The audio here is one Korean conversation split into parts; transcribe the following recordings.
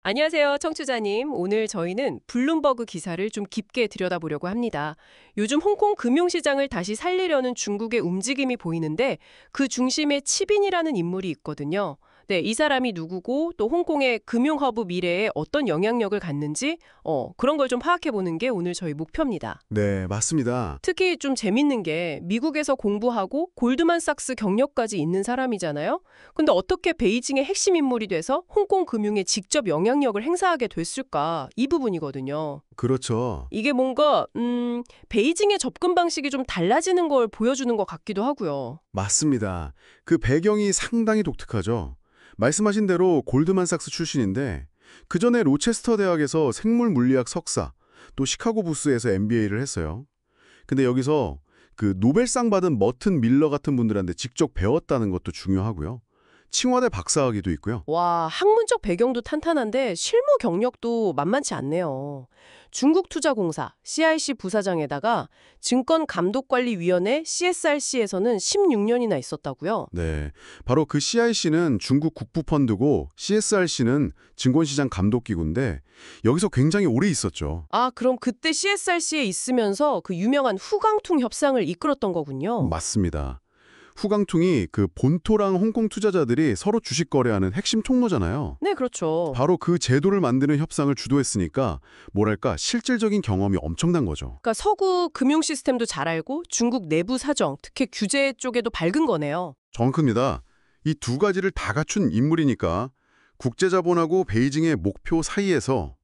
안녕하세요, 청취자님. 오늘 저희는 블룸버그 기사를 좀 깊게 들여다보려고 합니다. 요즘 홍콩 금융시장을 다시 살리려는 중국의 움직임이 보이는데 그 중심에 치빈이라는 인물이 있거든요. 네, 이 사람이 누구고 또 홍콩의 금융허브 미래에 어떤 영향력을 갖는지 그런 걸 좀 파악해 보는 게 오늘 저희 목표입니다. 네, 맞습니다. 특히 좀 재밌는 게 미국에서 공부하고 골드만삭스 경력까지 있는 사람이잖아요. 근데 어떻게 베이징의 핵심 인물이 돼서 홍콩 금융에 직접 영향력을 행사하게 됐을까? 이 부분이거든요. 그렇죠. 이게 뭔가 베이징의 접근 방식이 좀 달라지는 걸 보여주는 것 같기도 하고요. 맞습니다. 그 배경이 상당히 독특하죠. 말씀하신 대로 골드만삭스 출신인데 그 전에 로체스터 대학에서 생물물리학 석사, 또 시카고 부스에서 MBA를 했어요. 근데 여기서 그 노벨상 받은 머튼 밀러 같은 분들한테 직접 배웠다는 것도 중요하고요. 칭화대 박사학위도 있고요. 와, 학문적 배경도 탄탄한데 실무 경력도 만만치 않네요. 중국투자공사 CIC 부사장에다가 증권감독관리위원회 CSRC에서는 16년이나 있었다고요. 네, 바로 그 CIC는 중국 국부펀드고 CSRC는 증권시장 감독기구인데 여기서 굉장히 오래 있었죠. 아, 그럼 그때 CSRC에 있으면서 그 유명한 후광퉁 협상을 이끌었던 거군요. 맞습니다. 후강퉁이 그 본토랑 홍콩 투자자들이 서로 주식 거래하는 핵심 통로잖아요. 네, 그렇죠. 바로 그 제도를 만드는 협상을 주도했으니까 뭐랄까 실질적인 경험이 엄청난 거죠. 그러니까 서구 금융 시스템도 잘 알고 중국 내부 사정, 특히 규제 쪽에도 밝은 거네요. 정확합니다. 이 두 가지를 다 갖춘 인물이니까 국제자본하고 베이징의 목표 사이에서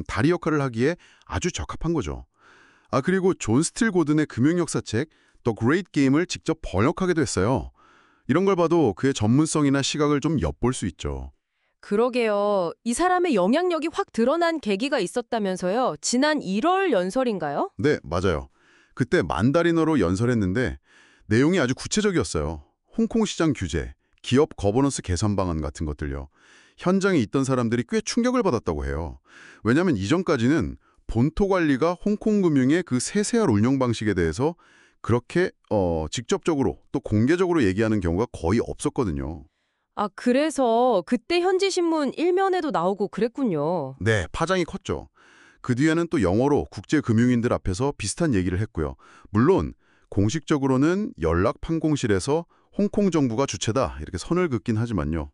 다리 역할을 하기에 아주 적합한 거죠. 아 그리고 존 스틸 고든의 금융역사책 The Great Game을 직접 번역하기도 했어요. 이런 걸 봐도 그의 전문성이나 시각을 좀 엿볼 수 있죠. 그러게요. 이 사람의 영향력이 확 드러난 계기가 있었다면서요. 지난 1월 연설인가요? 네, 맞아요. 그때 만다리너로 연설했는데 내용이 아주 구체적이었어요. 홍콩 시장 규제, 기업 거버넌스 개선 방안 같은 것들요. 현장에 있던 사람들이 꽤 충격을 받았다고 해요. 왜냐하면 이전까지는 본토 관리가 홍콩 금융의 그 세세한 운영 방식에 대해서 그렇게 직접적으로 또 공개적으로 얘기하는 경우가 거의 없었거든요. 아, 그래서 그때 현지신문 1면에도 나오고 그랬군요. 네, 파장이 컸죠. 그 뒤에는 또 영어로 국제금융인들 앞에서 비슷한 얘기를 했고요. 물론 공식적으로는 연락판공실에서 홍콩 정부가 주체다 이렇게 선을 긋긴 하지만요.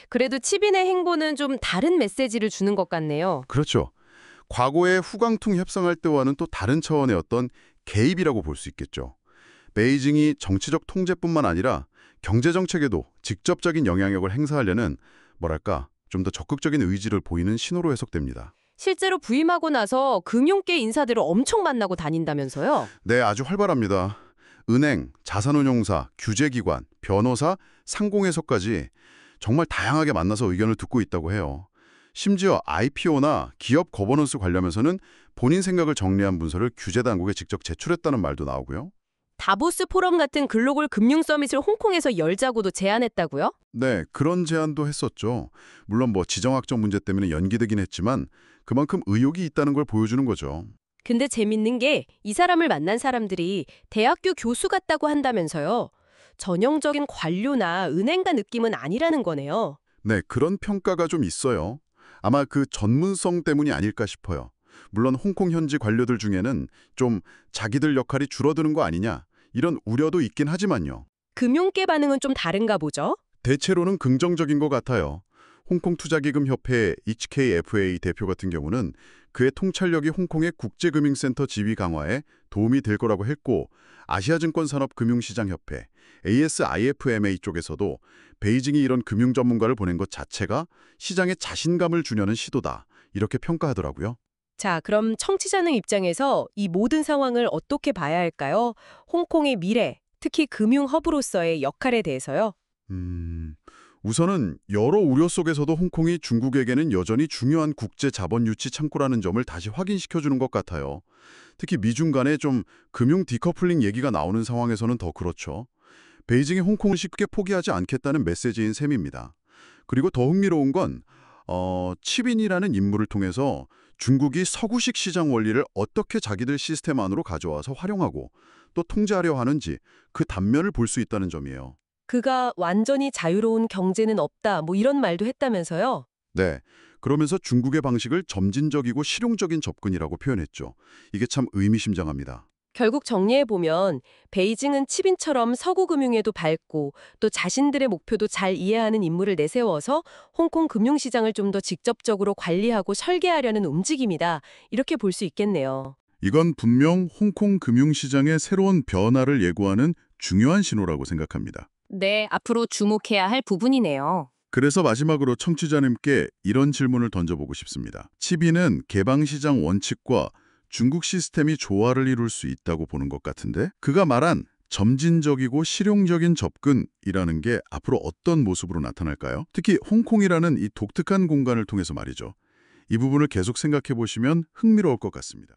그래도 치빈의 행보는 좀 다른 메시지를 주는 것 같네요. 그렇죠. 과거에 후광퉁 협상할 때와는 또 다른 차원의 어떤 개입이라고 볼 수 있겠죠. 베이징이 정치적 통제뿐만 아니라 경제정책에도 직접적인 영향력을 행사하려는 뭐랄까 좀 더 적극적인 의지를 보이는 신호로 해석됩니다. 실제로 부임하고 나서 금융계 인사들을 엄청 만나고 다닌다면서요? 네, 아주 활발합니다. 은행, 자산운용사, 규제기관, 변호사, 상공회사까지 정말 다양하게 만나서 의견을 듣고 있다고 해요. 심지어 IPO나 기업 거버넌스 관련해서는 본인 생각을 정리한 문서를 규제당국에 직접 제출했다는 말도 나오고요. 다보스 포럼 같은 글로벌 금융 서밋을 홍콩에서 열자고도 제안했다고요? 네, 그런 제안도 했었죠. 물론 뭐 지정학적 문제 때문에 연기되긴 했지만 그만큼 의욕이 있다는 걸 보여주는 거죠. 근데 재밌는 게 이 사람을 만난 사람들이 대학교 교수 같다고 한다면서요. 전형적인 관료나 은행가 느낌은 아니라는 거네요. 네, 그런 평가가 좀 있어요. 아마 그 전문성 때문이 아닐까 싶어요. 물론 홍콩 현지 관료들 중에는 좀 자기들 역할이 줄어드는 거 아니냐 이런 우려도 있긴 하지만요. 금융계 반응은 좀 다른가 보죠? 대체로는 긍정적인 것 같아요. 홍콩 투자기금협회 HKFA 대표 같은 경우는 그의 통찰력이 홍콩의 국제금융센터 지위 강화에 도움이 될 거라고 했고 아시아증권산업금융시장협회 ASIFMA 쪽에서도 베이징이 이런 금융 전문가를 보낸 것 자체가 시장에 자신감을 주려는 시도다 이렇게 평가하더라고요. 자, 그럼 청취자능 입장에서 이 모든 상황을 어떻게 봐야 할까요? 홍콩의 미래, 특히 금융 허브로서의 역할에 대해서요. 우선은 여러 우려 속에서도 홍콩이 중국에게는 여전히 중요한 국제 자본 유치 창구라는 점을 다시 확인시켜주는 것 같아요. 특히 미중 간에 좀 금융 디커플링 얘기가 나오는 상황에서는 더 그렇죠. 베이징이 홍콩을 쉽게 포기하지 않겠다는 메시지인 셈입니다. 그리고 더 흥미로운 건 치빈이라는 인물을 통해서 중국이 서구식 시장 원리를 어떻게 자기들 시스템 안으로 가져와서 활용하고 또 통제하려 하는지 그 단면을 볼 수 있다는 점이에요. 그가 완전히 자유로운 경제는 없다, 뭐 이런 말도 했다면서요? 네, 그러면서 중국의 방식을 점진적이고 실용적인 접근이라고 표현했죠. 이게 참 의미심장합니다. 결국 정리해보면 베이징은 치빈처럼 서구 금융에도 밝고 또 자신들의 목표도 잘 이해하는 인물을 내세워서 홍콩 금융시장을 좀 더 직접적으로 관리하고 설계하려는 움직임이다. 이렇게 볼 수 있겠네요. 이건 분명 홍콩 금융시장의 새로운 변화를 예고하는 중요한 신호라고 생각합니다. 네, 앞으로 주목해야 할 부분이네요. 그래서 마지막으로 청취자님께 이런 질문을 던져보고 싶습니다. 치빈은 개방시장 원칙과 중국 시스템이 조화를 이룰 수 있다고 보는 것 같은데 그가 말한 점진적이고 실용적인 접근이라는 게 앞으로 어떤 모습으로 나타날까요? 특히 홍콩이라는 이 독특한 공간을 통해서 말이죠. 이 부분을 계속 생각해 보시면 흥미로울 것 같습니다.